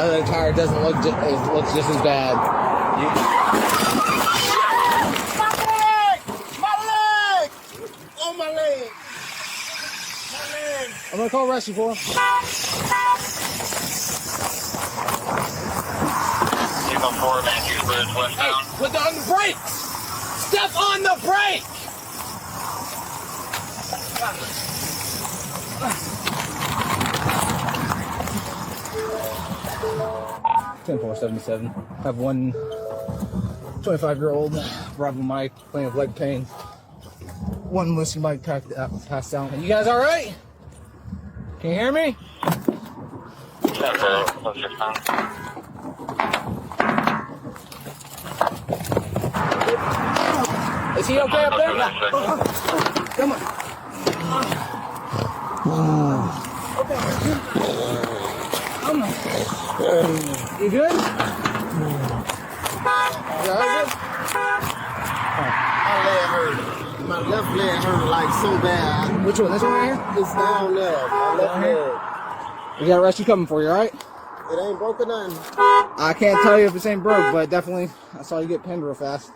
other tire doesn't look it looks just as bad. My leg! Oh, my leg! My leg! I'm gonna call rescue for him. Vehicle 4, Mathews Bridge, westbound. Hey, put on the brakes! Step on the brake! 10-477. Have one 25-year-old Bravo Mike playing with leg pain. One Lucy Mike passed out. You guys all right? Can you hear me? Is he okay up there? Yeah. Come on. Come on. You good? You all good? My leg hurt. My left leg hurt like so bad. Which one? This one right here? It's down there. My left leg. We got a rescue coming for you, all right? It ain't broken nothing. I can't tell you if this ain't broke, but definitely I saw you get pinned real fast.